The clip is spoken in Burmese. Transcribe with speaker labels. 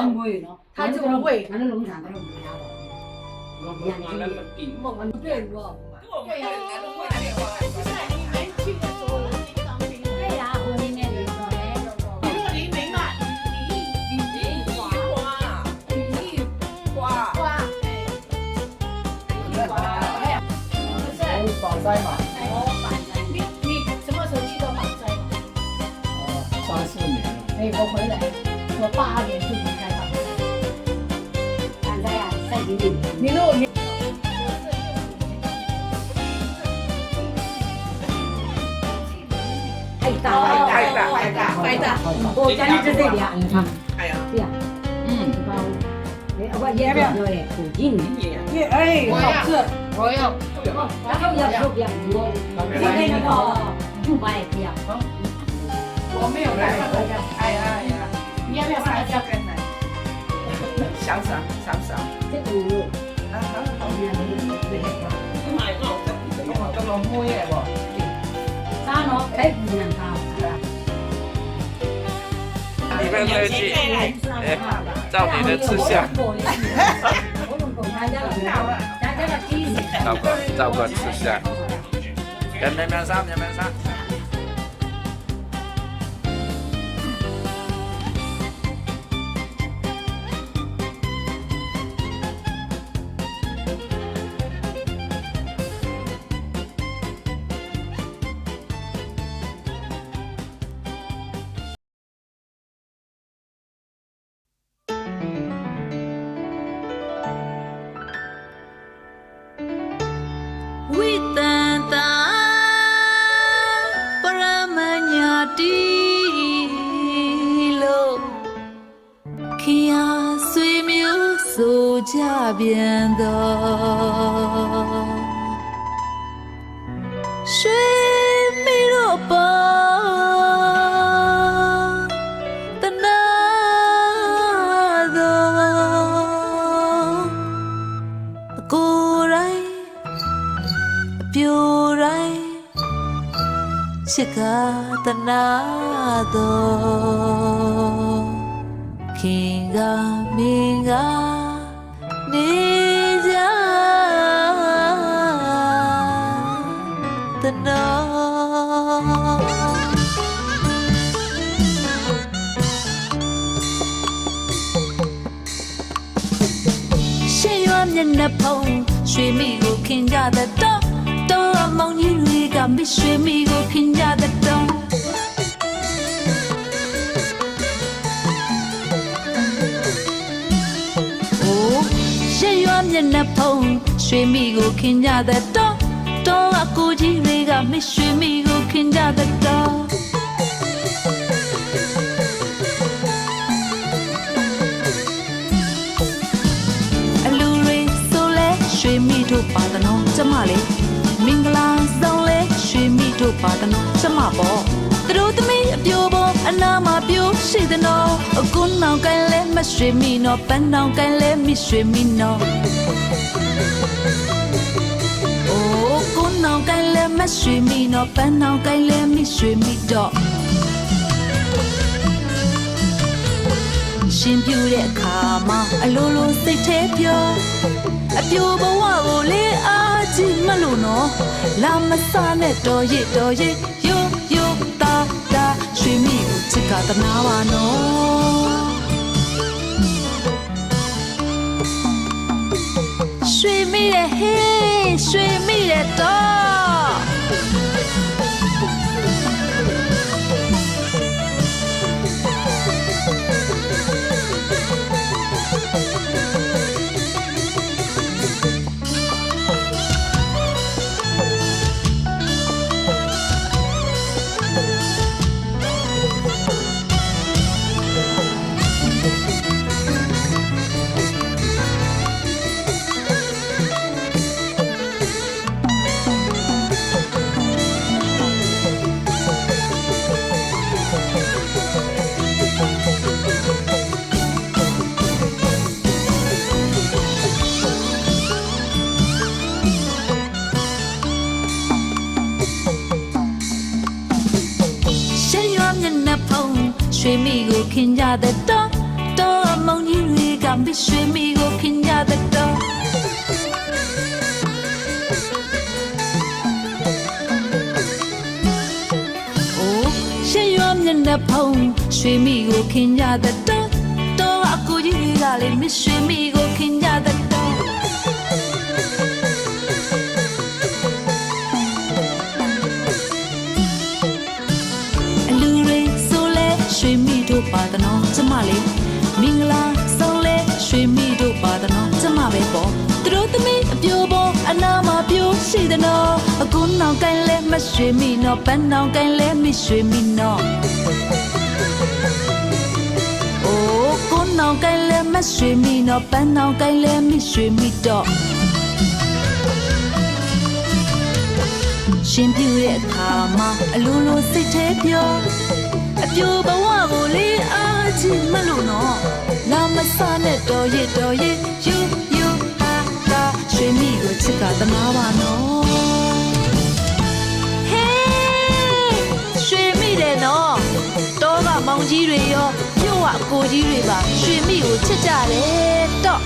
Speaker 1: 不会呢，
Speaker 2: 他就不会。
Speaker 1: 反正农场他都不要了。
Speaker 2: 梦对不？对呀，不是你没去的时候，人家当兵。
Speaker 1: 对呀，我里面的说嘞，
Speaker 2: 你说黎明嘛，李花，
Speaker 3: 防灾嘛。
Speaker 2: 你什么时候去到防灾嘛
Speaker 3: 3、4年了。
Speaker 2: 哎，我回来，我8年就离开防灾。
Speaker 1: 反正呀，在里面。
Speaker 2: 你如果你。
Speaker 1: 太大，我家里就这里啊，
Speaker 4: 哎呀，
Speaker 1: 对呀，我也不要对，附近的，
Speaker 2: 哎，好吃，我要。
Speaker 1: 然后要不要多，我那个600不要，
Speaker 2: 我没有来过。哎呀，你要不要上来这跟来？
Speaker 4: 想啥？
Speaker 1: 这个
Speaker 4: 咁我妹嘅喎。
Speaker 1: 啥喏，太不能搞。
Speaker 5: 你们没有去照你的吃相，照个吃相，跟妹妹上。
Speaker 6: 家边的水没落吧的那的过来表来这个的那的kinga minga你家的那，谁愿人那碰，谁咪个看家的多，多梦你里个咪谁咪个看家的多。မျက်နှာဖုံးရွှေမိကိုခင်ကြတဲ့တော့အကူကြီးတွေကမရွှေမိကိုခင်ကြတဲ့တော့အလူတွေဆိုလဲရွှေမိတို့ပါတနော်ကျမလေးမင်္ဂလာဆောင်လဲရွှေမိတို့ပါတနော်ကျမပေါ့သူတို့သမီးအပြိုပေါ်အနာမပြိုရှိတဲ့နော်အကုန်းနောင်ကိုင်းလဲမရွှေမိနော်ပန်းနောင်ကိုင်းလဲမရွှေမိနော်နောင်ကိုင်းလဲမရွှေမိနော်ပန်းနောင်ကိုင်းလဲမရွှေမိတော့ရှင်ပြူတဲ့အခါမှာအလိုလိုစိတ်ထဲပြောအပြိုဘဝကိုလေးအားကြီးမလို့နော်လာမစားနဲ့တော်ရစ်ရိုးတာရွှေမိကိုချစ်ကတနာပါနော်ရွှေမိရဲ့ဟေးရွှေမိရဲ့တော့ရွှေမိကိုခင်ကြတဲ့တော့မုံကြီး မစ်ရွှေမိကိုခင်ကြတဲ့တော့ရှေ့ရွာမျက်နှာဖုံးရွှေမိကိုခင်ကြတဲ့တော့အကူကြီးတွေကလည်းမစ်ရွှေမိကိုခင်ကြတဲ့တော့အလူတွေဆိုလဲရွှေမိတို့ပါတနော်ကျမလေးမင်္ဂလာဆောင်လဲရွှေမိတို့ပါတနော်ကျမပဲပေါ့သူတို့သမီးအပြိုပေါ်အနာမှာပြိုရှိတဲ့နော်အကူနောင်ကိုင်းလဲမရွှေမိနော်ပန်းနောင်ကိုင်းလဲမရွှေမိနော်အိုးကူနောင်ကိုင်းလဲမရွှေမိနော်ပန်းနောင်ကိုင်းလဲမရွှေမိတော့ရှင်ပြူရဲ့အခါမှာအလိုလိုစိတ်ထဲပြောအပြိုဘဝကိုလေးအားချင်မလို့နော်လာမစနဲ့တော်ရယူဟာတာရွှေမိကိုချစ်ကသနာပါနော်ဟေးရွှေမိတယ်နော်တောကမောင်ကြီးတွေရောမြို့ကအကိုကြီးတွေပါရွှေမိကိုချစ်ကြတယ်တော့